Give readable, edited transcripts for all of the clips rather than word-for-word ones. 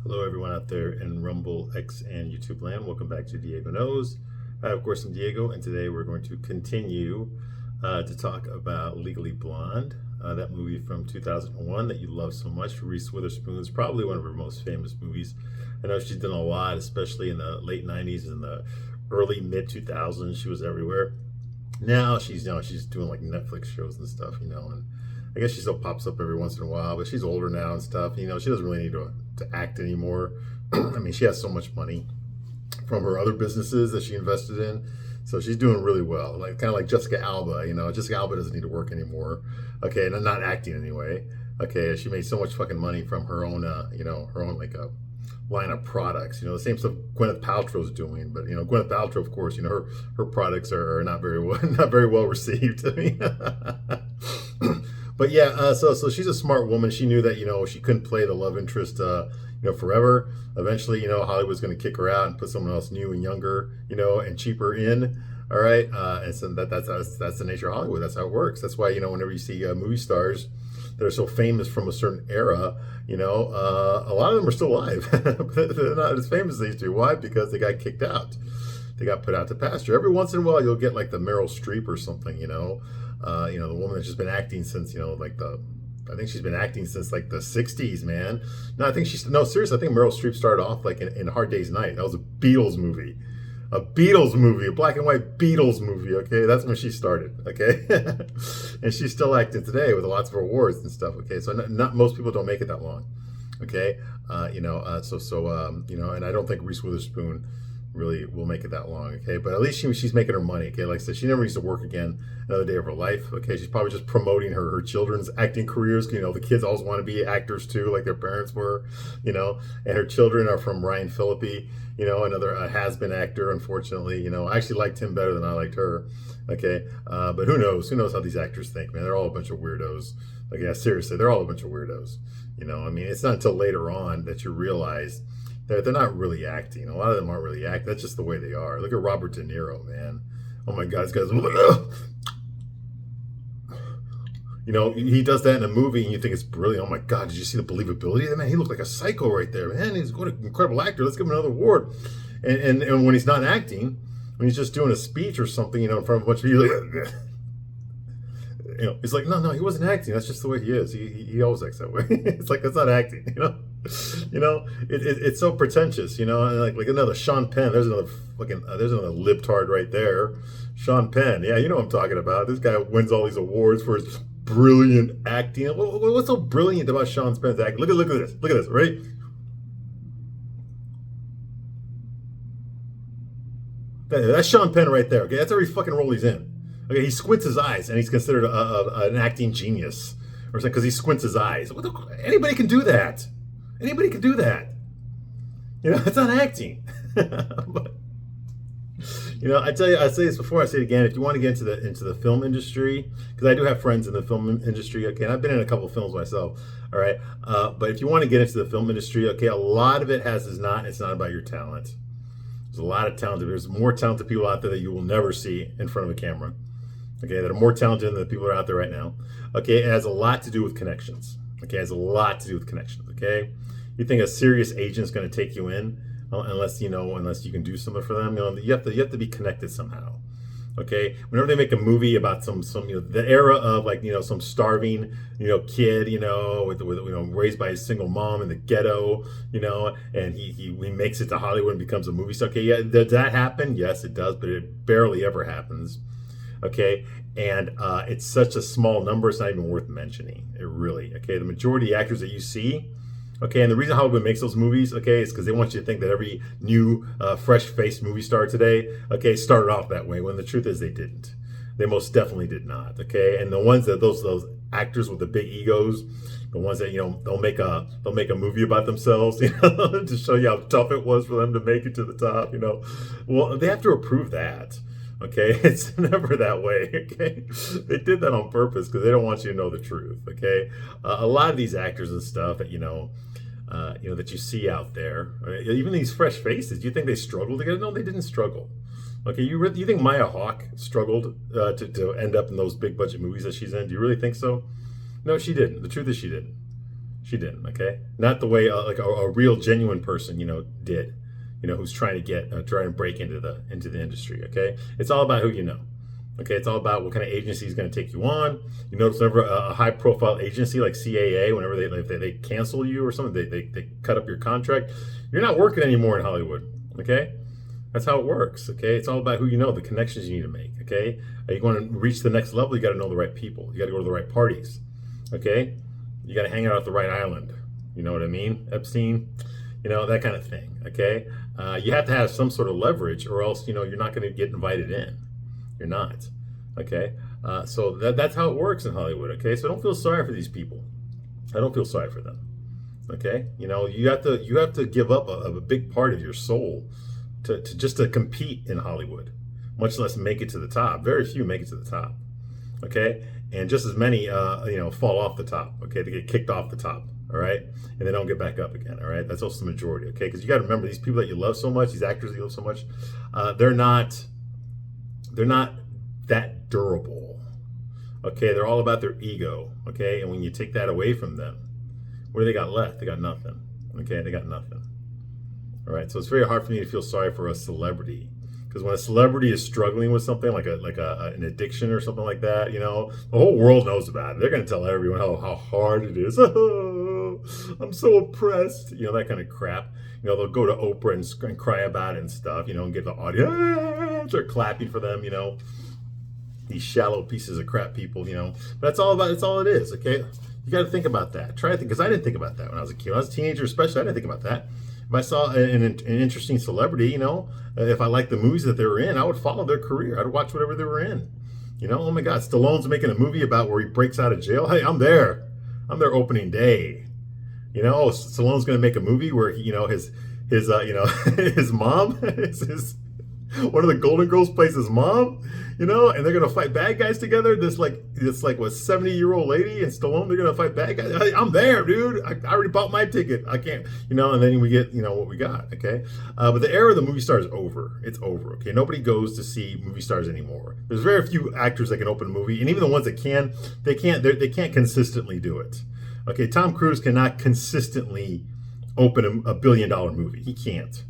Hello, everyone out there in Rumble, X, and YouTube land. Welcome back to Diego Knows. Of course, I'm Diego, and today we're going to continue to talk about Legally Blonde, that movie from 2001 that you love so much. Reese Witherspoon is probably one of her most famous movies. I know she's done a lot, especially in the late 90s and the early mid 2000s. She was everywhere. Now she's doing like Netflix shows and stuff, and I guess she still pops up every once in a while, but she's older now and stuff. She doesn't really need to act anymore. I mean, she has so much money from her other businesses that she invested in, so she's doing really well. Like kind of like Jessica Alba. Jessica Alba doesn't need to work anymore. Okay, and not acting anyway. Okay, she made so much fucking money from her own, her own like a line of products. The same stuff Gwyneth Paltrow's doing, but Gwyneth Paltrow, of course, her products are not very well not very well received. I mean, but yeah, so she's a smart woman. She knew that she couldn't play the love interest forever. Eventually, Hollywood's going to kick her out and put someone else new and younger, and cheaper in. All right, and so that's the nature of Hollywood. That's how it works. That's why whenever you see movie stars that are so famous from a certain era, a lot of them are still alive. They're not as famous as they used to. Why? Because they got kicked out. They got put out to pasture. Every once in a while, you'll get like the Meryl Streep or something. The woman that's just been acting since I think she's been acting since like the '60s, man. No, seriously, I think Meryl Streep started off like in Hard Day's Night. That was a Beatles movie. A black and white Beatles movie, okay? That's when she started, okay? And she's still acting today with lots of awards and stuff, okay? So not most people don't make it that long, okay? And I don't think Reese Witherspoon really will make it that long, okay? But at least she's making her money, okay? Like I said, she never needs to work again another day of her life, okay? She's probably just promoting her children's acting careers. The kids always want to be actors too, like their parents were, and her children are from Ryan Phillippe, another has-been actor, unfortunately. I actually liked him better than I liked her, okay? But who knows? Who knows how these actors think, man? They're all a bunch of weirdos. Like, yeah, seriously, they're all a bunch of weirdos. I mean, it's not until later on that you realize they're not really acting. A lot of them aren't really acting. That's just the way they are. Look at Robert De Niro, man. Oh my God, this guy's he does that in a movie and you think it's brilliant. Oh my God, did you see the believability of that man? He looked like a psycho right there, man. He's what an incredible actor. Let's give him another award. And when he's not acting, when he's just doing a speech or something, in front of a bunch of people, like, it's like, no, he wasn't acting. That's just the way he is. He always acts that way. It's like, that's not acting, it's so pretentious, and like another Sean Penn. There's another libtard right there. Sean Penn. Yeah, you know what I'm talking about. This guy wins all these awards for his brilliant acting. What's so brilliant about Sean Penn's acting? Look at this. Look at this, right? That's Sean Penn right there. Okay, that's every fucking role he's in. Okay, he squints his eyes and he's considered an acting genius, or something because he squints his eyes. Anybody can do that. Anybody can do that. It's not acting. But, I tell you, I say this before, I say it again. If you want to get into the film industry, because I do have friends in the film industry, okay, and I've been in a couple of films myself, all right. But if you want to get into the film industry, okay, a lot of it it's not about your talent. There's a lot of talent. There's more talented people out there that you will never see in front of a camera. Okay, that are more talented than the people that are out there right now. Okay, it has a lot to do with connections. Okay, it has a lot to do with connections. Okay, you think a serious agent is going to take you in unless you can do something for them? You have to be connected somehow. Okay, whenever they make a movie about some the era of like some starving kid with raised by a single mom in the ghetto, and he makes it to Hollywood and becomes a movie star. Okay, yeah, does that happen? Yes, it does, but it barely ever happens. Okay, and it's such a small number, it's not even worth mentioning. It really, okay, the majority of actors that you see, okay, and the reason Hollywood makes those movies, okay, is because they want you to think that every new fresh-faced movie star today, okay, started off that way, when the truth is they didn't. They most definitely did not, okay? And the ones that those actors with the big egos, the ones that they'll make a movie about themselves, to show you how tough it was for them to make it to the top, well, they have to approve that. Okay, it's never that way. Okay, they did that on purpose because they don't want you to know the truth. Okay, a lot of these actors and stuff that that you see out there, right? Even these fresh faces, do you think they struggled to get it? No, they didn't struggle. Okay, you think Maya Hawke struggled to end up in those big budget movies that she's in? Do you really think so? No, she didn't. The truth is, she didn't. She didn't. Okay, not the way like a real genuine person, did. Who's trying to trying to break into the industry. Okay, it's all about who you know. Okay, it's all about what kind of agency is going to take you on. You notice whenever a high profile agency like CAA, whenever they cancel you or something, they cut up your contract. You're not working anymore in Hollywood. Okay, that's how it works. Okay, it's all about who you know, the connections you need to make. Okay, you want to reach the next level, you got to know the right people. You got to go to the right parties. Okay, you got to hang out at the right island. You know what I mean? Epstein, that kind of thing. Okay, you have to have some sort of leverage, or else you're not going to get invited in. You're not. Okay, so that's how it works in Hollywood. Okay, so don't feel sorry for these people. I don't feel sorry for them. Okay, you have to give up a big part of your soul to just to compete in Hollywood, much less make it to the top. Very few make it to the top. Okay, and just as many fall off the top. Okay, they get kicked off the top. All right, and they don't get back up again. All right, that's also the majority. Okay, because you got to remember, these people that you love so much, these actors that you love so much, they're not that durable. Okay, they're all about their ego. Okay, and when you take that away from them, what do they got left? They got nothing. Okay, they got nothing. All right, so it's very hard for me to feel sorry for a celebrity, because when a celebrity is struggling with something like an addiction or something like that, the whole world knows about it. They're going to tell everyone how hard it is. Oh, I'm so oppressed. That kind of crap. They'll go to Oprah and cry about it and stuff. And get the audience. They're clapping for them. These shallow pieces of crap people. But that's all it is. Okay, you got to think about that. Try to think, because I didn't think about that when I was a kid. When I was a teenager, especially, I didn't think about that. If I saw an interesting celebrity, if I liked the movies that they were in, I would follow their career. I'd watch whatever they were in. Oh my God, Stallone's making a movie about where he breaks out of jail. Hey, I'm there. I'm there opening day. Stallone's going to make a movie where his his mom, one of the Golden Girls plays his mom, and they're gonna fight bad guys together. This what 70-year-old lady and Stallone, they're gonna fight bad guys. Hey, I'm there, dude. I already bought my ticket. I can't, and then we get what we got. Okay, but the era of the movie star is over. It's over. Okay, nobody goes to see movie stars anymore. There's very few actors that can open a movie, and even the ones that can, they can't consistently do it. Okay, Tom Cruise cannot consistently open a $1 billion movie. He can't.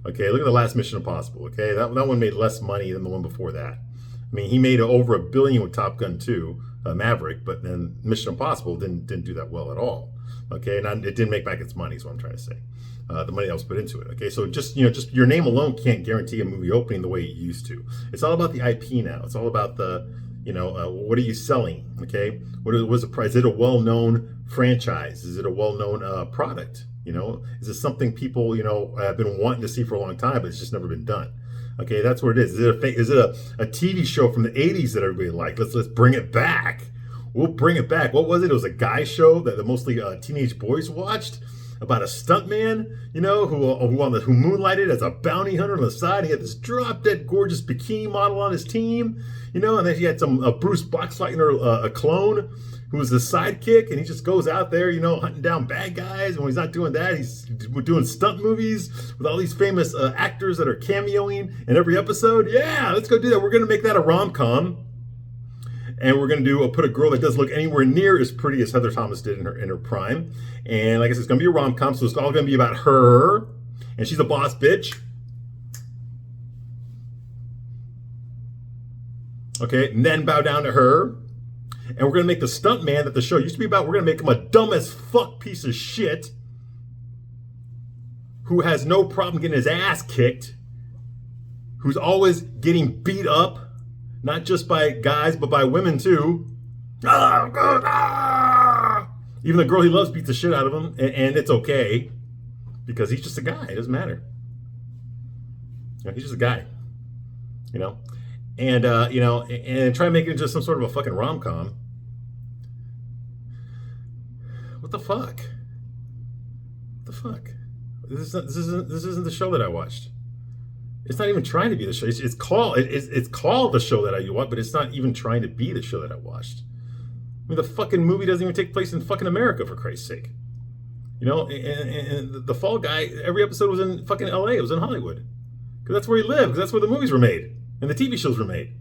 Okay, look at the last Mission Impossible. Okay, that one made less money than the one before that. I mean, he made over $1 billion with Top Gun 2, Maverick, but then Mission Impossible didn't do that well at all. Okay, and it didn't make back its money, is what I'm trying to say. The money that was put into it. Okay, so just your name alone can't guarantee a movie opening the way it used to. It's all about the IP now. It's all about the what are you selling? Okay, what's the price? Is it a well-known franchise? Is it a well-known product? Is it something people have been wanting to see for a long time, but it's just never been done? Okay, that's what it is. Is it a TV show from the 80s that everybody liked? Let's bring it back. We'll bring it back. What was it? It was a guy show that mostly teenage boys watched, about a stuntman, who moonlighted as a bounty hunter on the side. He had this drop dead gorgeous bikini model on his team, and then he had some Bruce Boxleitner, a clone, who was the sidekick, and he just goes out there, hunting down bad guys. And when he's not doing that, he's doing stunt movies with all these famous actors that are cameoing in every episode. Yeah, let's go do that. We're going to make that a rom-com. And we're going to put a girl that doesn't look anywhere near as pretty as Heather Thomas did in her prime. And like I said, it's going to be a rom-com, so it's all going to be about her. And she's a boss bitch. Okay, and then bow down to her. And we're going to make the stunt man that the show used to be about, we're going to make him a dumb as fuck piece of shit who has no problem getting his ass kicked, who's always getting beat up, not just by guys, but by women too. Even the girl he loves beats the shit out of him, and it's okay, because he's just a guy. It doesn't matter. He's just a guy, and and try to make it into some sort of a fucking rom-com. What the fuck? What the fuck? This isn't the show that I watched. It's not even trying to be the show. It's called the show that I watched, but it's not even trying to be the show that I watched. I mean, the fucking movie doesn't even take place in fucking America, for Christ's sake. And the Fall Guy, every episode was in fucking LA. It was in Hollywood. Because that's where he lived. Because that's where the movies were made. And the TV shows were made.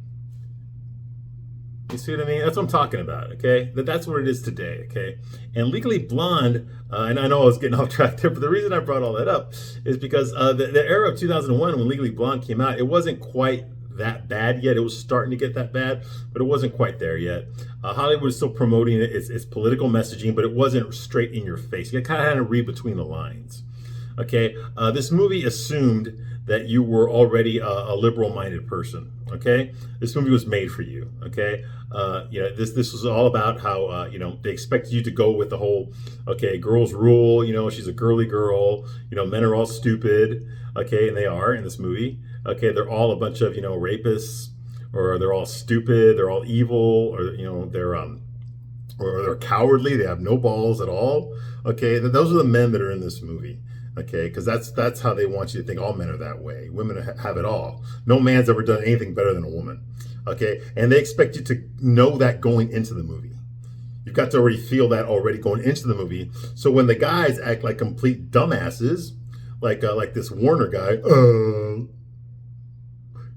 You see what I mean? That's what I'm talking about, okay? That's what it is today, okay? And Legally Blonde, and I know I was getting off track there, but the reason I brought all that up is because the era of 2001 when Legally Blonde came out, it wasn't quite that bad yet. It was starting to get that bad, but it wasn't quite there yet. Hollywood was still promoting its political messaging, but it wasn't straight in your face. You kind of had to read between the lines. Okay, this movie assumed that you were already a liberal-minded person. Okay, this movie was made for you. Okay, this was all about how they expected you to go with the whole girls rule. She's a girly girl. Men are all stupid. Okay, and they are in this movie. Okay, they're all a bunch of rapists, or they're all stupid. They're all evil, or they're cowardly. They have no balls at all. Okay, those are the men that are in this movie. Okay, because that's how they want you to think. All men are that way. Women have it all. No man's ever done anything better than a woman. Okay, and they expect you to know that going into the movie. You've got to already feel that already going into the movie. So when the guys act like complete dumbasses, like this Warner guy,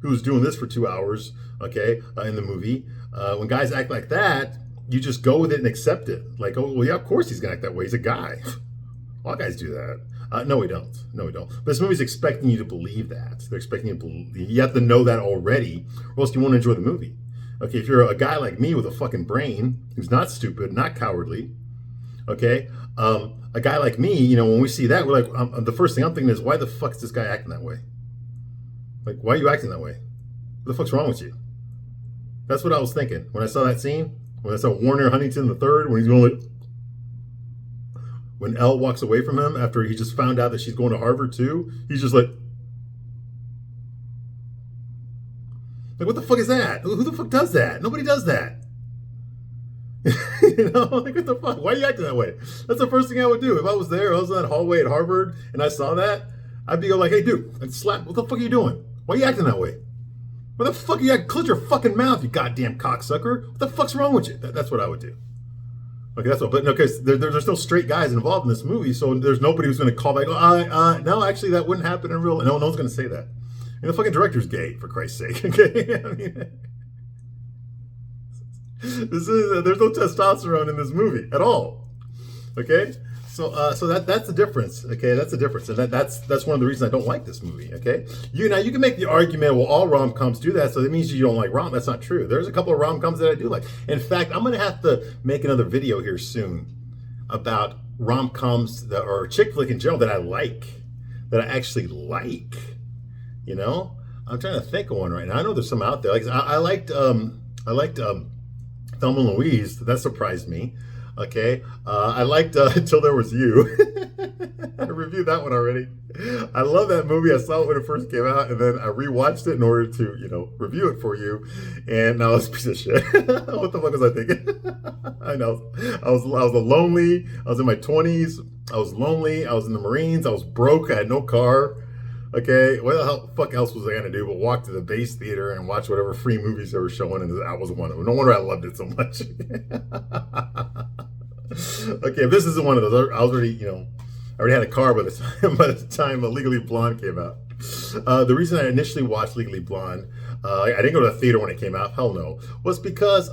who's doing this for 2 hours, in the movie, when guys act like that, you just go with it and accept it. Like, oh, well, yeah, of course he's gonna act that way. He's a guy. All guys do that. No, we don't. No, we don't. But this movie's expecting you to believe that. They're expecting you to believe. You have to know that already, or else you won't enjoy the movie. Okay, if you're a guy like me with a fucking brain, who's not stupid, not cowardly, a guy like me, when we see that, we're like, the first thing I'm thinking is, why the fuck is this guy acting that way? Like, why are you acting that way? What the fuck's wrong with you? That's what I was thinking when I saw that scene. When I saw Warner Huntington III, when he's going like, when Elle walks away from him after he just found out that she's going to Harvard too, he's just like, what the fuck is that? Who the fuck does that? Nobody does that. Like, what the fuck? Why are you acting that way? That's the first thing I would do. If I was there, I was in that hallway at Harvard, and I saw that, I'd be like, hey, dude, I'd slap, what the fuck are you doing? Why are you acting that way? What the fuck are you acting? Close your fucking mouth, you goddamn cocksucker. What the fuck's wrong with you? That's what I would do. Okay, that's what. But no, because there's no straight guys involved in this movie, so there's nobody who's going to call back. No, actually, that wouldn't happen in real life. No one's going to say that. And the fucking director's gay, for Christ's sake. Okay, I mean, there's no testosterone in this movie at all. Okay, so that's the difference. Okay, that's the difference, and that's one of the reasons I don't like this movie. Okay, you can make the argument, well, all rom-coms do that, so that means you don't like rom. That's not true. There's a couple of rom-coms that I do like. In fact, I'm gonna have to make another video here soon about rom-coms or chick flick in general that I like, that I actually like. I'm trying to think of one right now. I know there's some out there. Like I liked Thelma and Louise. That surprised me. Okay, I liked Until There Was You. I reviewed that one already. I love that movie. I saw it when it first came out, and then I rewatched it in order to, review it for you. And now it's a piece of shit. What the fuck was I thinking? I know. I was lonely. I was in my 20s. I was lonely. I was in the Marines. I was broke. I had no car. Okay, what the fuck else was I gonna do but walk to the base theater and watch whatever free movies they were showing, and that was one of them. No wonder I loved it so much. Okay, if this isn't one of those, I was already, I already had a car by the time Legally Blonde came out. The reason I initially watched Legally Blonde, I didn't go to the theater when it came out, hell no, was because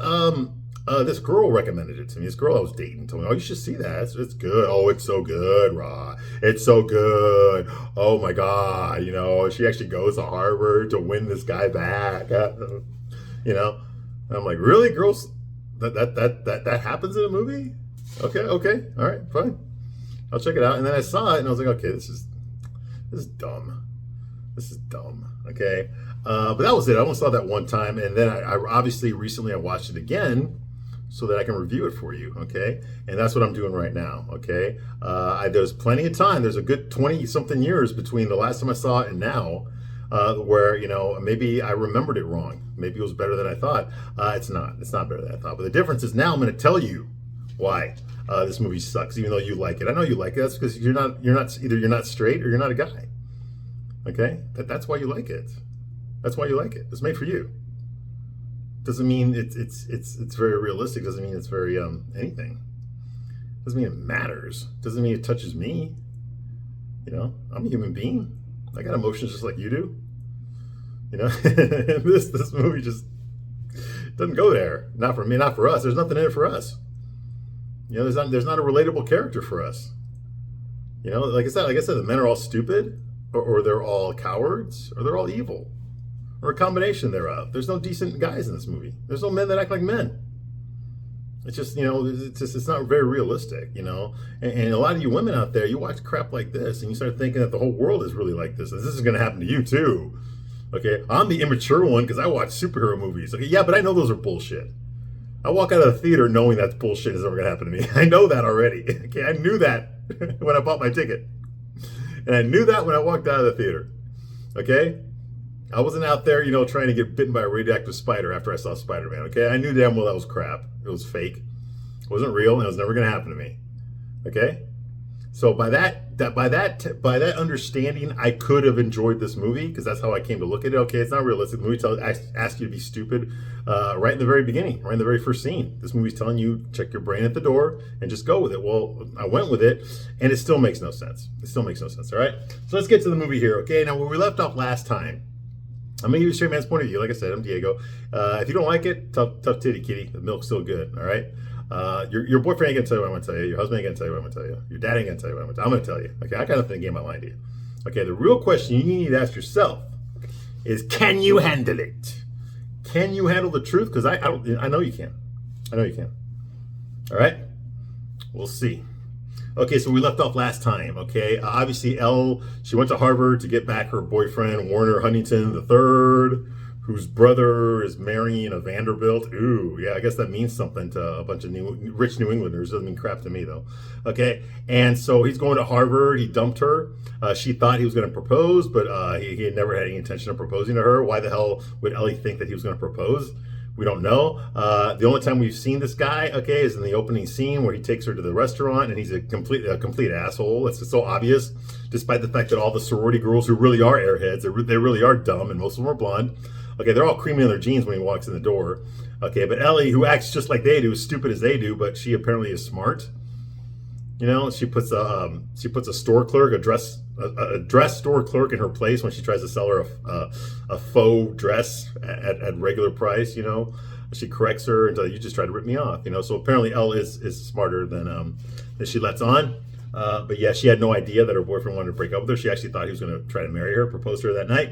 this girl recommended it to me. This girl I was dating told me, oh, you should see that. It's good. Oh, it's so good, Ra. It's so good. Oh my God. She actually goes to Harvard to win this guy back. And I'm like, really? Girls, that happens in a movie? Okay. All right, fine. I'll check it out. And then I saw it and I was like, okay, this is dumb. This is dumb. Okay. But that was it. I only saw that one time. And then I obviously recently I watched it again, so that I can review it for you, okay? And that's what I'm doing right now, okay? There's plenty of time. There's a good 20-something years between the last time I saw it and now, where, maybe I remembered it wrong. Maybe it was better than I thought. It's not. It's not better than I thought. But the difference is now I'm going to tell you why this movie sucks, even though you like it. I know you like it. That's because either you're not straight or you're not a guy, okay? That's why you like it. That's why you like it. It's made for you. Doesn't mean it's very realistic. Doesn't mean it's very anything. Doesn't mean it matters. Doesn't mean it touches me. I'm a human being. I got emotions just like you do. This movie just Doesn't go there. Not for me, not for us. There's nothing in it for us. You know, there's not a relatable character for us. You know, like I said, the men are all stupid, or they're all cowards, or they're all evil, or a combination thereof. There's no decent guys in this movie. There's no men that act like men. It's just, you know, it's not very realistic, you know. And a lot of you women out there, you watch crap like this, and you start thinking that the whole world is really like this, and this is going to happen to you too. Okay, I'm the immature one because I watch superhero movies. Okay, yeah, but I know those are bullshit. I walk out of the theater knowing that bullshit is never going to happen to me. I know that already. Okay, I knew that when I bought my ticket. And I knew that when I walked out of the theater. Okay? I wasn't out there, you know, trying to get bitten by a radioactive spider after I saw Spider-Man. Okay? I knew damn well that was crap. It was fake. It wasn't real, and it was never going to happen to me. Okay? So by that understanding, I could have enjoyed this movie because that's how I came to look at it. Okay, it's not realistic. The movie asks you to be stupid right in the very beginning, right in the very first scene. This movie's telling you check your brain at the door and just go with it. Well, I went with it, and it still makes no sense. It still makes no sense. All right. So let's get to the movie here. Okay. Now where we left off last time, I'm gonna give you a straight man's point of view. Like I said, I'm Diego. If you don't like it, tough titty kitty. The milk's still good. All right. Your boyfriend ain't gonna tell you what I'm gonna tell you. Your husband ain't gonna tell you what I'm gonna tell you. Your dad ain't gonna tell you what I'm gonna tell you. Okay, I got nothing to gain by lying to you. Okay, the real question you need to ask yourself is, can you handle it? Can you handle the truth? Because I know you can. I know you can. All right, we'll see. Okay, so we left off last time. Okay, obviously Elle, she went to Harvard to get back her boyfriend Warner Huntington III, whose brother is marrying a Vanderbilt. Ooh, yeah, I guess that means something to a bunch of rich New Englanders. Doesn't mean crap to me, though. Okay, and so he's going to Harvard. He dumped her. She thought he was going to propose, but he had never had any intention of proposing to her. Why the hell would Ellie think that he was going to propose? We don't know. The only time we've seen this guy, okay, is in the opening scene where he takes her to the restaurant, and he's a complete asshole. It's just so obvious, despite the fact that all the sorority girls who really are airheads, they really are dumb, and most of them are blonde. Okay, they're all creamy on their jeans when he walks in the door. Okay, but Ellie, who acts just like they do, as stupid as they do, but she apparently is smart. You know, she puts a store clerk, a dress store clerk in her place when she tries to sell her a faux dress at regular price. You know, she corrects her until you just try to rip me off. You know, so apparently Elle is smarter than she lets on. But yeah, she had no idea that her boyfriend wanted to break up with her. She actually thought he was going to try to marry her, propose to her that night.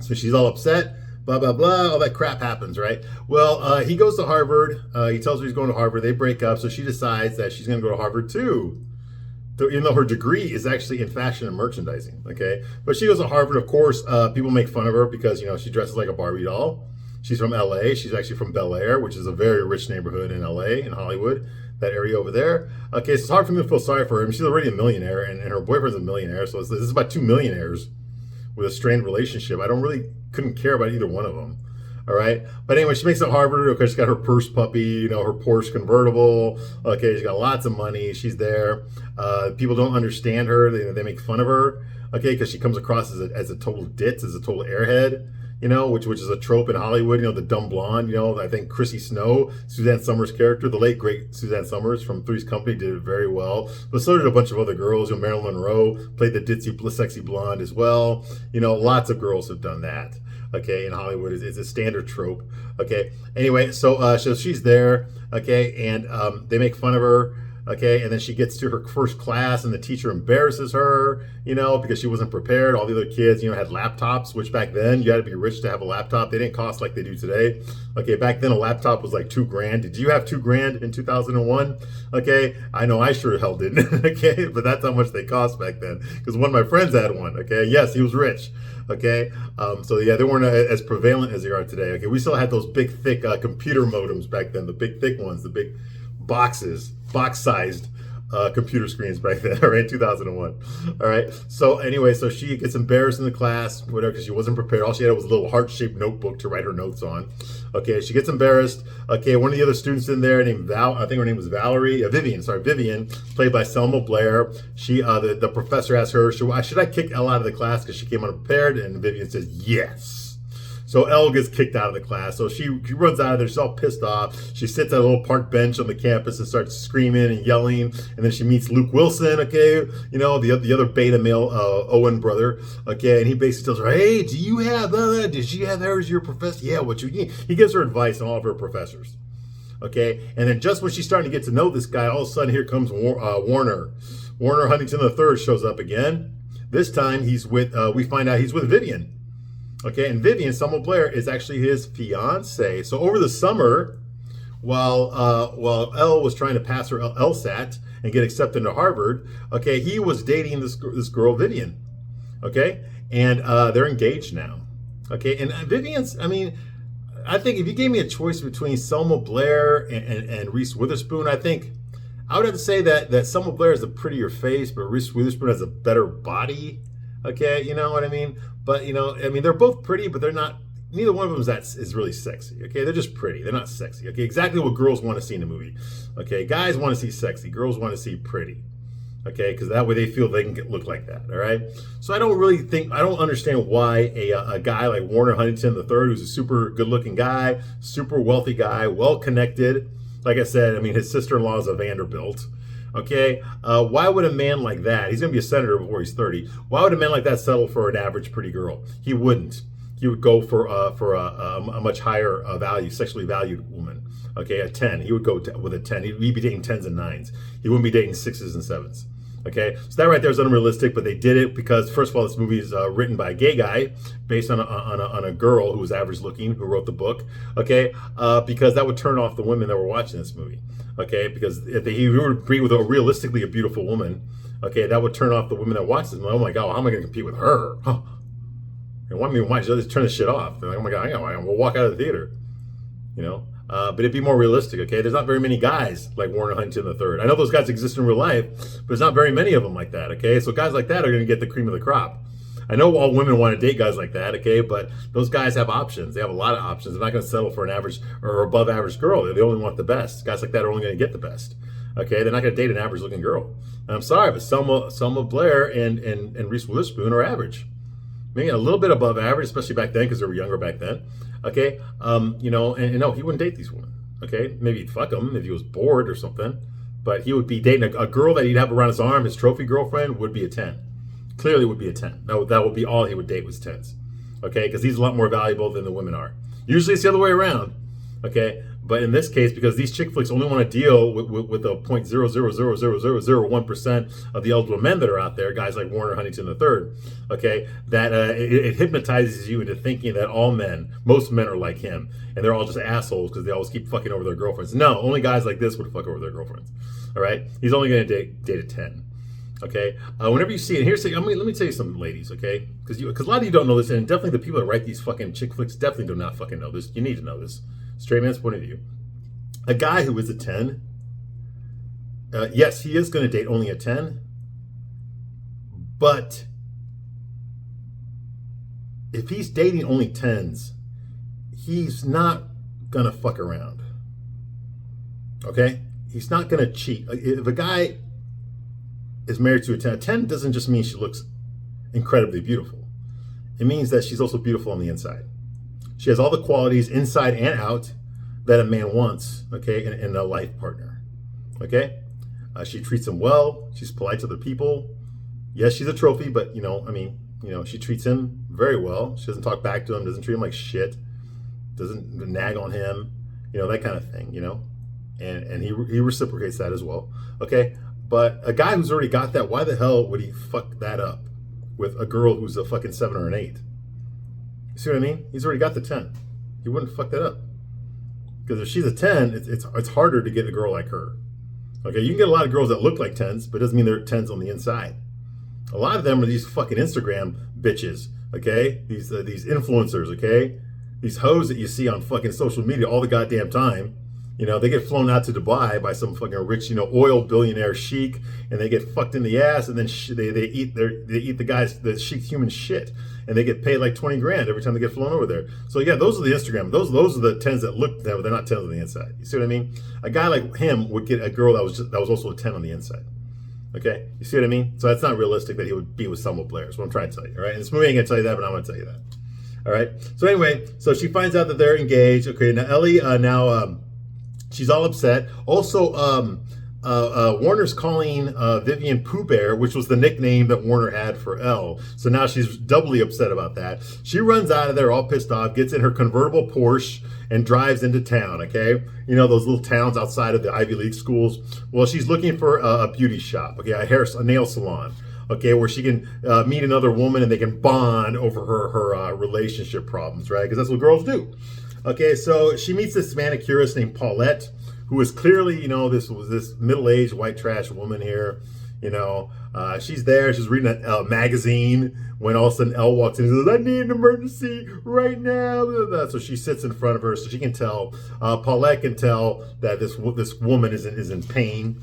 So she's all upset. Blah, blah, blah, all that crap happens, right? Well, he goes to Harvard. He tells her he's going to Harvard. They break up, so she decides that she's going to go to Harvard too, even though her degree is actually in fashion and merchandising, okay? But she goes to Harvard, of course. People make fun of her because, you know, she dresses like a Barbie doll. She's from L.A. She's actually from Bel Air, which is a very rich neighborhood in L.A., in Hollywood, that area over there. Okay, so it's hard for me to feel sorry for her. I mean, she's already a millionaire, and her boyfriend's a millionaire, so this is about two millionaires with a strained relationship. I couldn't care about either one of them. All right. But anyway, she makes it Harvard. Okay, she's got her purse puppy, you know, her Porsche convertible. Okay, she's got lots of money. She's there. People don't understand her. They make fun of her. Okay, because she comes across as a total ditz, as a total airhead. You know, which is a trope in Hollywood. You know, the dumb blonde. You know, I think Chrissy Snow, Suzanne Summers' character, the late great Suzanne Summers from Three's Company, did it very well. But so did a bunch of other girls. You know, Marilyn Monroe played the ditzy, sexy blonde as well. You know, lots of girls have done that. Okay, in Hollywood, it's a standard trope. Okay, anyway, so she's there. Okay, and they make fun of her. Okay, and then she gets to her first class, and the teacher embarrasses her, you know, because she wasn't prepared. All the other kids, you know, had laptops, which back then you had to be rich to have a laptop. They didn't cost like they do today. Okay, back then a laptop was like $2,000. Did you have $2,000 in 2001? Okay, I know I sure hell didn't. Okay, but that's how much they cost back then. Because one of my friends had one. Okay, yes, he was rich. Okay, so yeah, they weren't as prevalent as they are today. Okay, we still had those big, thick computer modems back then, the big, thick ones, the big box-sized computer screens back then, all right, 2001. All right, so anyway, so she gets embarrassed in the class, whatever, because she wasn't prepared. All she had was a little heart-shaped notebook to write her notes on. Okay, she gets embarrassed. Okay, one of the other students in there named I think her name was Vivian, played by Selma Blair. She, the professor asked her, should I kick Elle out of the class because she came unprepared? And Vivian says, yes. So Elle gets kicked out of the class. So she runs out of there. She's all pissed off. She sits at a little park bench on the campus and starts screaming and yelling. And then she meets Luke Wilson, okay, you know, the other beta male Owen brother, okay, and he basically tells her, hey, do you have, did you have her as your professor? Yeah, what you need? He gives her advice on all of her professors, okay? And then just when she's starting to get to know this guy, all of a sudden here comes Warner Huntington III shows up again. This time he's with, we find out he's with Vivian. Okay, and Vivian, Selma Blair, is actually his fiance. So over the summer, while Elle was trying to pass her LSAT and get accepted into Harvard, okay, he was dating this girl, Vivian. Okay, and they're engaged now. Okay, and Vivian's, I mean, I think if you gave me a choice between Selma Blair and Reese Witherspoon, I think I would have to say that Selma Blair has a prettier face, but Reese Witherspoon has a better body. Okay, you know what I mean? But, you know, I mean, they're both pretty, but they're not, neither one of them is really sexy. Okay, they're just pretty. They're not sexy. Okay, exactly what girls want to see in a movie. Okay, guys want to see sexy. Girls want to see pretty. Okay, because that way they feel they can look like that. All right. So I don't understand why a guy like Warner Huntington III, who's a super good-looking guy, super wealthy guy, well-connected. Like I said, I mean, his sister-in-law is a Vanderbilt. Okay, why would a man like that, he's going to be a senator before he's 30, why would a man like that settle for an average pretty girl? He wouldn't. He would go for a much higher value, sexually valued woman. Okay, a 10. He would go with a 10. He'd be dating 10s and 9s. He wouldn't be dating 6s and 7s. Okay, so that right there is unrealistic, but they did it because, first of all, this movie is written by a gay guy based on a girl who was average looking, who wrote the book. Okay, because that would turn off the women that were watching this movie. Okay, because if he would be with a realistically a beautiful woman, okay, that would turn off the women that watch this. Like, oh my God, how am I going to compete with her? Huh. And why me watch? Just turn this shit off. They're like, oh my God, we'll walk out of the theater. You know, but it'd be more realistic. Okay, there's not very many guys like Warner Huntington III. I know those guys exist in real life, but there's not very many of them like that. Okay, so guys like that are going to get the cream of the crop. I know all women want to date guys like that, okay, but those guys have options. They have a lot of options. They're not going to settle for an average or above average girl. They only want the best. Guys like that are only going to get the best, okay? They're not going to date an average looking girl. And I'm sorry, but Selma Blair and Reese Witherspoon are average. Maybe a little bit above average, especially back then because they were younger back then, okay? You know, and no, he wouldn't date these women, okay? Maybe he'd fuck them if he was bored or something, but he would be dating a girl that he'd have around his arm. His trophy girlfriend would be a 10. Clearly would be a 10. That would be all he would date was 10s. Okay, because he's a lot more valuable than the women are. Usually it's the other way around. Okay, but in this case, because these chick flicks only want to deal with the 0.0000001% of the eligible men that are out there, guys like Warner Huntington III, okay, that it hypnotizes you into thinking that most men are like him, and they're all just assholes because they always keep fucking over their girlfriends. No, only guys like this would fuck over their girlfriends. All right, he's only going to date a 10. Okay, whenever you see it, let me tell you something, ladies, okay? Because a lot of you don't know this, and definitely the people that write these fucking chick flicks definitely do not fucking know this. You need to know this. Straight man's point of view. A guy who is a 10, yes, he is going to date only a 10, but if he's dating only 10s, he's not going to fuck around. Okay? He's not going to cheat. If a guy is married to a 10. A 10 doesn't just mean she looks incredibly beautiful. It means that she's also beautiful on the inside. She has all the qualities inside and out that a man wants, okay, in a life partner, okay? She treats him well. She's polite to other people. Yes, she's a trophy, but, she treats him very well. She doesn't talk back to him, doesn't treat him like shit, doesn't nag on him, that kind of thing, and he reciprocates that as well, okay? But a guy who's already got that, why the hell would he fuck that up with a girl who's a fucking 7 or an 8? You see what I mean? He's already got the 10. He wouldn't fuck that up. Because if she's a 10, it's harder to get a girl like her. Okay, you can get a lot of girls that look like 10s, but it doesn't mean they're 10s on the inside. A lot of them are these fucking Instagram bitches, okay? These influencers, okay? These hoes that you see on fucking social media all the goddamn time. They get flown out to Dubai by some fucking rich, oil billionaire sheik, and they get fucked in the ass, and then they eat the sheik's human shit, and they get paid like 20 grand every time they get flown over there. So yeah, those are the Instagram. Those are the 10s that look, they're not 10s on the inside. You see what I mean? A guy like him would get a girl that was also a 10 on the inside. Okay, you see what I mean? So that's not realistic that he would be with Selma Blair. Is what I'm trying to tell you. All right, and this movie ain't gonna tell you that, but I'm gonna tell you that. All right. So anyway, so she finds out that they're engaged. Okay. Now Ellie, she's all upset. Also, Warner's calling Vivian Pooh Bear, which was the nickname that Warner had for Elle. So now she's doubly upset about that. She runs out of there all pissed off, gets in her convertible Porsche, and drives into town, okay? You know, those little towns outside of the Ivy League schools? Well, she's looking for a beauty shop, okay, a nail salon, okay, where she can meet another woman and they can bond over her relationship problems, right? Because that's what girls do. Okay, so she meets this manicurist named Paulette, who is clearly, you know, this middle-aged white trash woman here. You know, she's there. She's reading a magazine when all of a sudden Elle walks in and says, "I need an emergency right now." So she sits in front of her, so she can tell. Paulette can tell that this woman is in pain.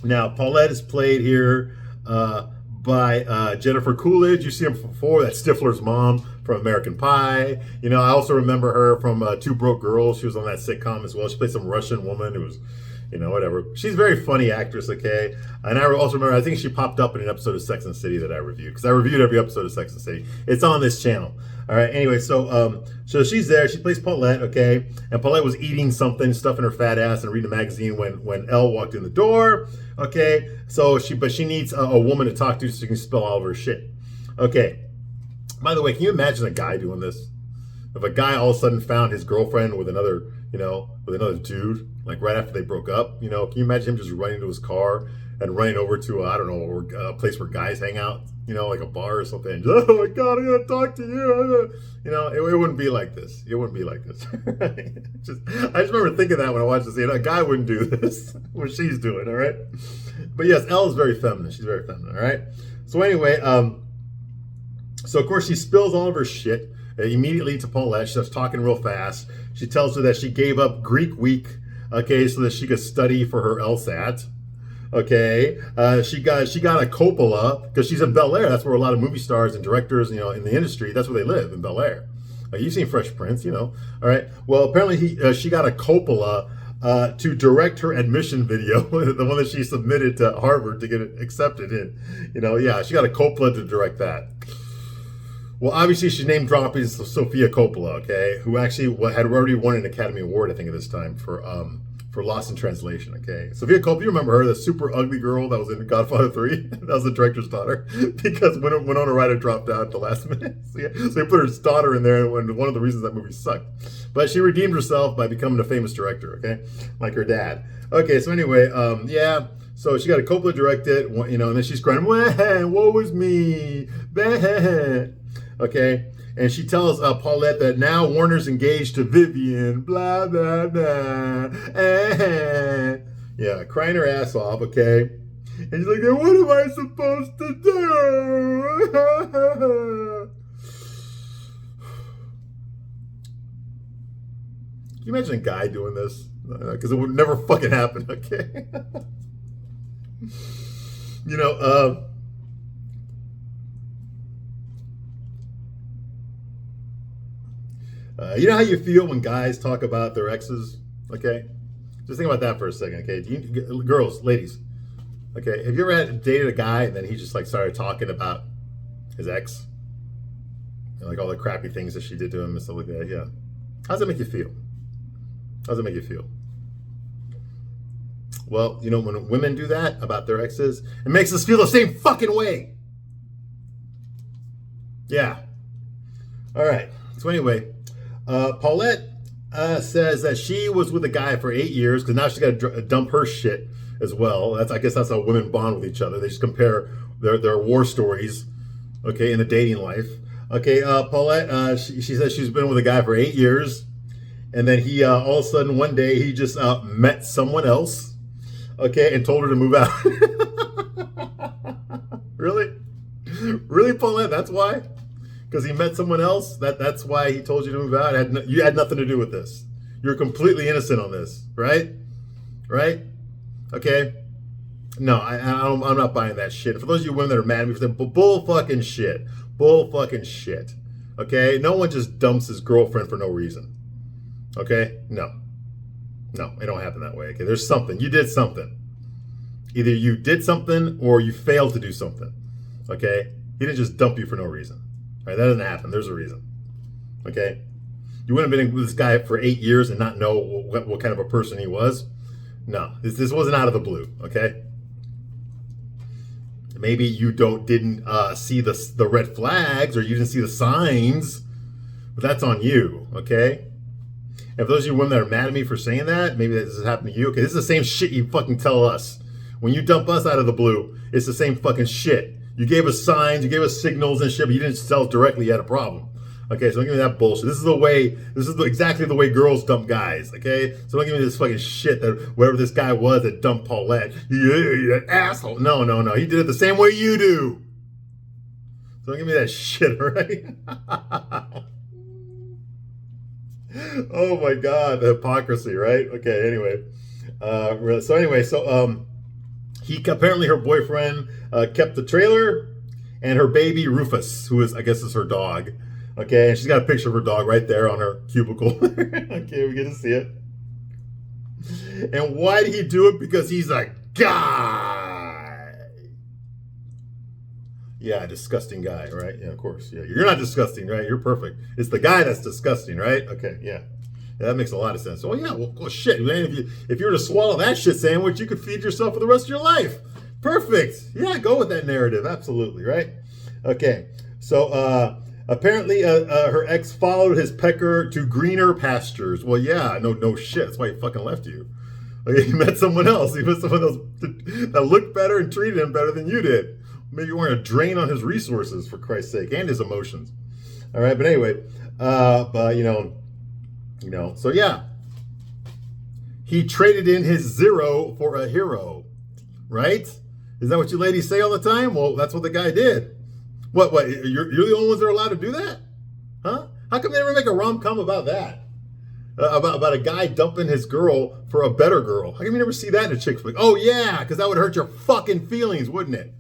Now, Paulette is played here by Jennifer Coolidge. You see him before. That's Stifler's mom from American Pie. You know, I also remember her from Two Broke Girls. She was on that sitcom as well. She played some Russian woman who was, you know, whatever. She's a very funny actress, okay? And I also remember, I think she popped up in an episode of Sex and the City that I reviewed, because I reviewed every episode of Sex and the City. It's on this channel. All right, anyway, so she's there. She plays Paulette, okay? And Paulette was eating something, stuffing her fat ass and reading a magazine when Elle walked in the door, okay? So she needs a woman to talk to so she can spill all of her shit. Okay. By the way, can you imagine a guy doing this? If a guy all of a sudden found his girlfriend with another dude, like right after they broke up, you know, can you imagine him just running to his car and running over to, I don't know, a place where guys hang out, you know, like a bar or something. Just, "Oh my God, I gotta talk to you." You know, it wouldn't be like this. It wouldn't be like this. I just remember thinking that when I watched this. You know, a guy wouldn't do this, what she's doing, all right? But yes, Elle is very feminine. She's very feminine, all right? So anyway, so of course she spills all of her shit immediately to Paulette. She starts talking real fast. She tells her that she gave up Greek week, okay, so that she could study for her LSAT. Okay, she got a Coppola because she's in Bel Air. That's where a lot of movie stars and directors, you know, in the industry, that's where they live, in Bel Air. You've seen Fresh Prince, you know. All right. Well, apparently she got a Coppola to direct her admission video, the one that she submitted to Harvard to get it accepted in. You know, yeah, she got a Coppola to direct that. Well, obviously, she's name dropping Sofia Coppola, okay, who actually had already won an Academy Award, I think, at this time for Lost in Translation, okay. Sofia Coppola, you remember her, the super ugly girl that was in Godfather 3? That was the director's daughter, because Winona Ryder dropped out at the last minute. So they put her daughter in there, and one of the reasons that movie sucked. But she redeemed herself by becoming a famous director, okay, like her dad. Okay, so anyway, yeah. So she got a Coppola direct it, you know, and then she's crying, "Woe was me, bah." Okay, and she tells Paulette that now Warner's engaged to Vivian, blah, blah, blah. Yeah, crying her ass off, okay? And she's like, "What am I supposed to do?" Can you imagine a guy doing this? Because it would never fucking happen, okay? You know, you know how you feel when guys talk about their exes? Okay, just think about that for a second. Okay, girls, ladies. Okay, have you ever dated a guy and then he just like started talking about his ex, and like all the crappy things that she did to him and stuff like that? Yeah, how does that make you feel? How does it make you feel? Well, you know, when women do that about their exes, it makes us feel the same fucking way. Yeah. All right. So anyway. Paulette says that she was with a guy for 8 years because now she's got to dump her shit as well. I guess that's how women bond with each other. They just compare their war stories, okay, in the dating life. Okay, Paulette, she says she's been with a guy for 8 years, and then he all of a sudden one day he just met someone else, okay, and told her to move out. Really, Paulette? That's why. Because he met someone else? That's why he told you to move out? You had nothing to do with this. You're completely innocent on this, right? Right? Okay? No, I'm not buying that shit. For those of you women that are mad at me for that, bull fucking shit. Bull fucking shit. Okay? No one just dumps his girlfriend for no reason. Okay? No, it don't happen that way. Okay? There's something. You did something. Either you did something or you failed to do something. Okay? He didn't just dump you for no reason. Right, that doesn't happen. There's a reason. Okay, you wouldn't have been with this guy for 8 years and not know what kind of a person he was. No, this wasn't out of the blue. Okay, maybe you didn't see the red flags, or you didn't see the signs, but that's on you. Okay. And for those of you women that are mad at me for saying that, maybe this has happened to you. Okay, this is the same shit you fucking tell us. When you dump us out of the blue, it's the same fucking shit. You gave us signs, you gave us signals and shit, but you didn't tell us directly you had a problem. Okay, so don't give me that bullshit. This is exactly the way girls dump guys, okay? So don't give me this fucking shit that whatever this guy was that dumped Paulette, you're an asshole. No. He did it the same way you do. So don't give me that shit, all right? Oh my God, the hypocrisy, right? Okay, anyway. He apparently her boyfriend kept the trailer, and her baby Rufus, who I guess is her dog. Okay, and she's got a picture of her dog right there on her cubicle. Okay, we get to see it. And why did he do it? Because he's a guy. Yeah, disgusting guy, right? Yeah, of course. Yeah, you're not disgusting, right? You're perfect. It's the guy that's disgusting, right? Okay, yeah. Yeah, that makes a lot of sense. Oh yeah, well shit, man. If you were to swallow that shit sandwich, you could feed yourself for the rest of your life. Perfect. Yeah, go with that narrative. Absolutely, right? Okay. So apparently her ex followed his pecker to greener pastures. Well, yeah, no shit. That's why he fucking left you. Okay, he met someone else. He met someone else that looked better and treated him better than you did. Maybe you weren't a drain on his resources, for Christ's sake, and his emotions. All right, but anyway, so yeah, he traded in his zero for a hero, right? Is that what you ladies say all the time? Well, that's what the guy did. What, you're the only ones that are allowed to do that? Huh? How come they never make a rom-com about that? About a guy dumping his girl for a better girl. How come you never see that in a chick flick? Oh yeah, because that would hurt your fucking feelings, wouldn't it?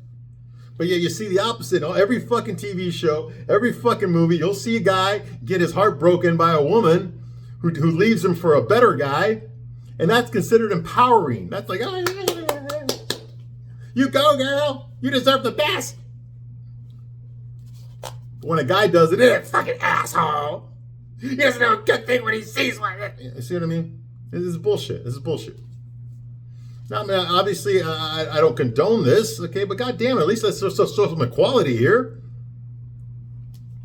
But yeah, you see the opposite. Every fucking TV show, every fucking movie, you'll see a guy get his heart broken by a woman who leaves him for a better guy, and that's considered empowering. That's like, oh, you go, girl. You deserve the best. But when a guy does it, it's fucking asshole. He doesn't know a good thing when he sees one. You see what I mean? This is bullshit. Now, I mean, obviously, I don't condone this, okay? But goddamn, at least let's show some equality here.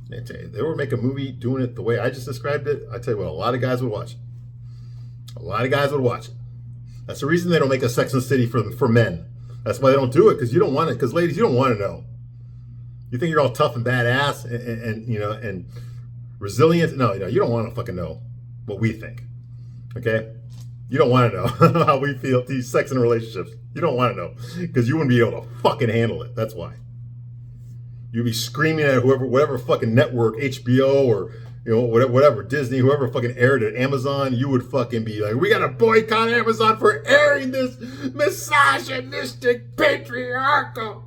They were making a movie doing it the way I just described it. I tell you what, a lot of guys would watch it. That's the reason they don't make a Sex and the City for men. That's why they don't do it, because you don't want it. Because ladies, you don't want to know. You think you're all tough and badass and resilient. No, you don't want to fucking know what we think. Okay? You don't want to know how we feel these sex and relationships. You don't want to know, because you wouldn't be able to fucking handle it. That's why. You'd be screaming at whatever fucking network, HBO or whatever Disney, whoever fucking aired it, Amazon. You would fucking be like, we gotta boycott Amazon for airing this misogynistic, patriarchal.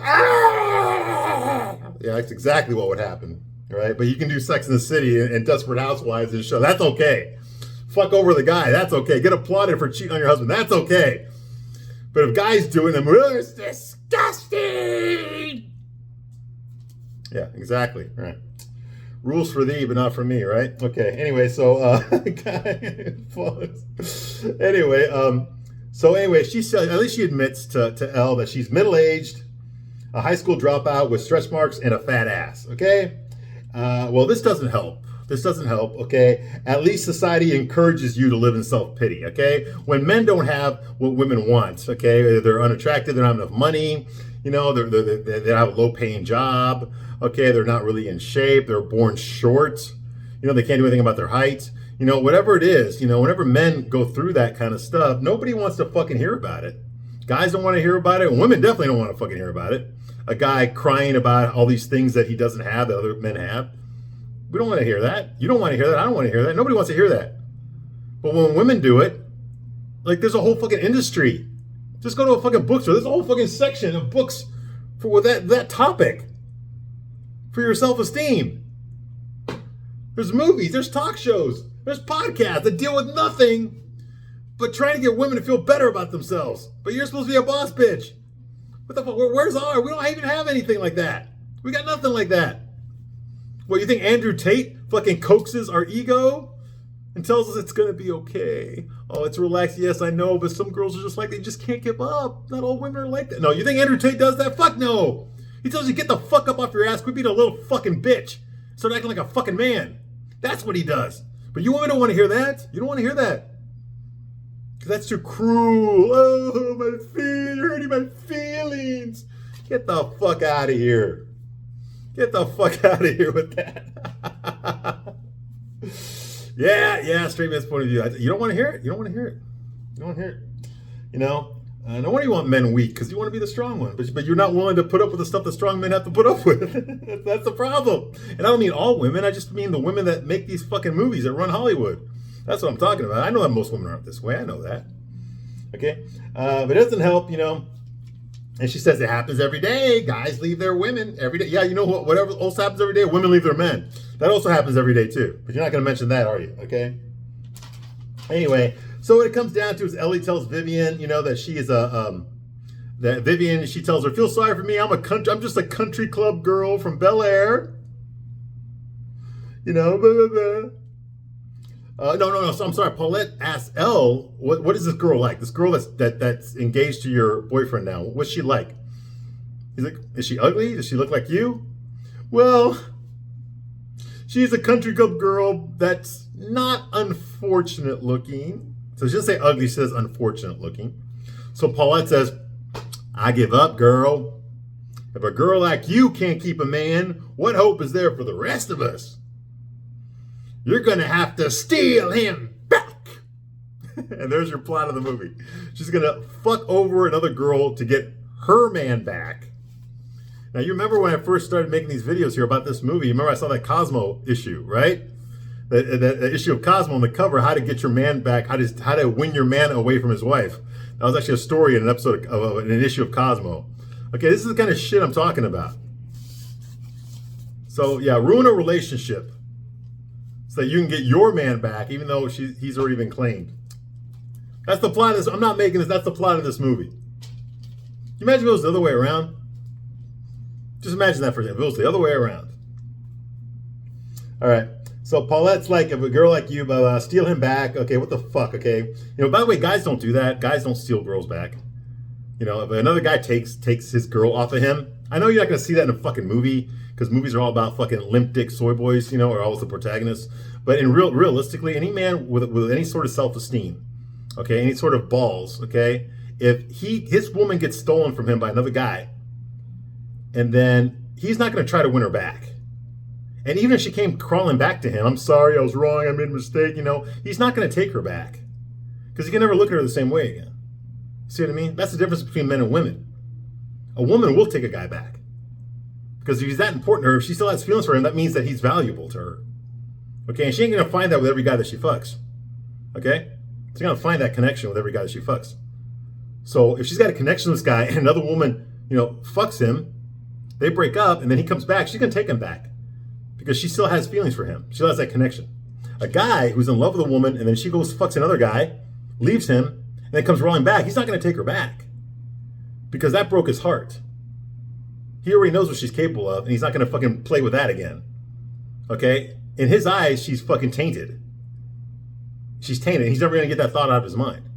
Ah! Yeah, that's exactly what would happen, right? But you can do Sex and the City and Desperate Housewives and show. That's okay. Fuck over the guy. That's okay. Get applauded for cheating on your husband. That's okay. But if guys do it, it's disgusting. Yeah, exactly. Right. Rules for thee, but not for me, right? Okay. Anyway, so she said, at least she admits to Elle that she's middle-aged, a high school dropout with stretch marks and a fat ass. Okay. Well, this doesn't help. Okay? At least society encourages you to live in self-pity, okay? When men don't have what women want, okay? They're unattractive, they don't have enough money, they have a low-paying job, okay? They're not really in shape, they're born short, they can't do anything about their height. Whatever it is, whenever men go through that kind of stuff, nobody wants to fucking hear about it. Guys don't want to hear about it, and women definitely don't want to fucking hear about it. A guy crying about all these things that he doesn't have that other men have. We don't want to hear that. You don't want to hear that. I don't want to hear that. Nobody wants to hear that. But when women do it, like there's a whole fucking industry. Just go to a fucking bookstore. There's a whole fucking section of books for that topic. For your self-esteem. There's movies, there's talk shows, there's podcasts that deal with nothing but trying to get women to feel better about themselves. But you're supposed to be a boss bitch. What the fuck? Where's our? We don't even have anything like that. We got nothing like that. What, you think Andrew Tate fucking coaxes our ego and tells us it's gonna be okay? Oh, it's relaxed. Yes, I know, but some girls are just like, they just can't give up. Not all women are like that. No, you think Andrew Tate does that? Fuck no. He tells you, get the fuck up off your ass, quit being a little fucking bitch. Start acting like a fucking man. That's what he does. But you women don't want to hear that. You don't want to hear that. Because that's too cruel. Oh, my feelings, you're hurting my feelings. Get the fuck out of here. Get the fuck out of here with that. Yeah, straight man's point of view. You don't want to hear it. You don't want to hear it. You don't want to hear it. You know, no wonder you want men weak, because you want to be the strong one. But you're not willing to put up with the stuff the strong men have to put up with. That's the problem. And I don't mean all women. I just mean the women that make these fucking movies that run Hollywood. That's what I'm talking about. I know that most women aren't this way. I know that. Okay? But it doesn't help, you know. And she says it happens every day. Guys leave their women every day. Yeah, you know what? Whatever also happens every day, women leave their men. That also happens every day too. But you're not going to mention that, are you? Okay. Anyway, so what it comes down to is Ellie tells Vivian, you know, that she is that Vivian, she tells her, feel sorry for me. I'm just a country club girl from Bel Air. You know, blah, blah, blah. No. So I'm sorry. Paulette asks Elle, what is this girl like? This girl that's engaged to your boyfriend now. What's she like? He's like, is she ugly? Does she look like you? Well, she's a country club girl that's not unfortunate looking. So she doesn't say ugly, she says unfortunate looking. So Paulette says, I give up, girl. If a girl like you can't keep a man, what hope is there for the rest of us? You're going to have to steal him back. And there's your plot of the movie. She's going to fuck over another girl to get her man back. Now, you remember when I first started making these videos here about this movie, you remember I saw that Cosmo issue, right? That issue of Cosmo on the cover, how to get your man back, how to win your man away from his wife. That was actually a story in an episode of an issue of Cosmo. Okay, this is the kind of shit I'm talking about. So, yeah, ruin a relationship so that you can get your man back, even though he's already been claimed. That's the plot of this. I'm not making this. That's the plot of this movie. Can you imagine if it was the other way around? Just imagine that for a second. If it was the other way around. All right. So Paulette's like, if a girl like you, steal him back. Okay, what the fuck? Okay. You know, by the way, guys don't do that. Guys don't steal girls back. You know, if another guy takes his girl off of him, I know you're not going to see that in a fucking movie, because movies are all about fucking limp dick soy boys, you know, are always the protagonists. But realistically, any man with any sort of self-esteem, okay, any sort of balls, okay, if his woman gets stolen from him by another guy, and then he's not going to try to win her back. And even if she came crawling back to him, I'm sorry, I was wrong, I made a mistake, you know, he's not going to take her back, because he can never look at her the same way again. See what I mean? That's the difference between men and women. A woman will take a guy back. Because if he's that important to her, if she still has feelings for him, that means that he's valuable to her. Okay? And she ain't going to find that with every guy that she fucks. Okay? She's going to find that connection with every guy that she fucks. So if she's got a connection with this guy and another woman, you know, fucks him, they break up, and then he comes back, she's going to take him back. Because she still has feelings for him. She still has that connection. A guy who's in love with a woman, and then she goes fucks another guy, leaves him, and then comes rolling back, he's not going to take her back. Because that broke his heart. He already knows what she's capable of, and he's not going to fucking play with that again. Okay? In his eyes, she's fucking tainted. She's tainted. He's never going to get that thought out of his mind.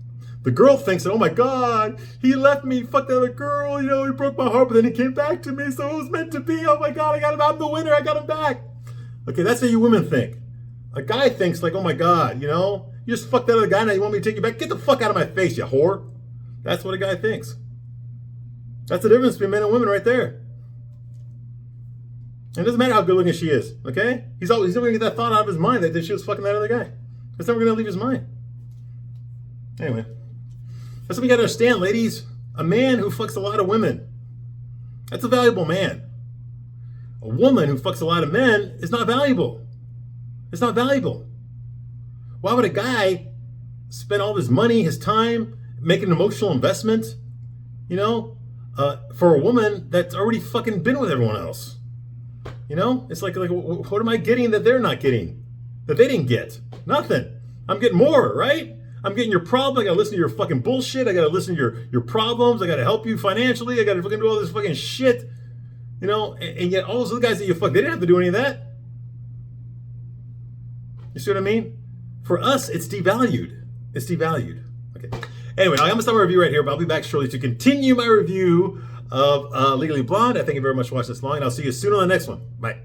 The girl thinks that, oh my God, he left me, fucked the other girl, you know, he broke my heart, but then he came back to me, so it was meant to be. Oh my God, I got him. I'm the winner. I got him back. Okay, that's how you women think. A guy thinks like, oh my God, you know, you just fucked that other guy, now you want me to take you back? Get the fuck out of my face, you whore. That's what a guy thinks. That's the difference between men and women right there. And it doesn't matter how good looking she is, okay? He's never gonna get that thought out of his mind that she was fucking that other guy. It's never gonna leave his mind. Anyway, that's what we gotta understand, ladies. A man who fucks a lot of women, that's a valuable man. A woman who fucks a lot of men is not valuable. It's not valuable. Why would a guy spend all his money, his time, make an emotional investment, you know, for a woman that's already fucking been with everyone else? You know, it's like what am I getting that they're not getting, that they didn't get? Nothing. I'm getting more, right? I'm getting your problem. I gotta listen to your fucking bullshit. I gotta listen to your problems. I gotta help you financially. I gotta fucking do all this fucking shit. You know, and yet all those other guys that you fuck, they didn't have to do any of that. You see what I mean? For us, it's devalued. It's devalued. Okay. Anyway, I'm gonna stop my review right here, but I'll be back shortly to continue my review of Legally Blonde. I thank you very much for watching this long, and I'll see you soon on the next one. Bye.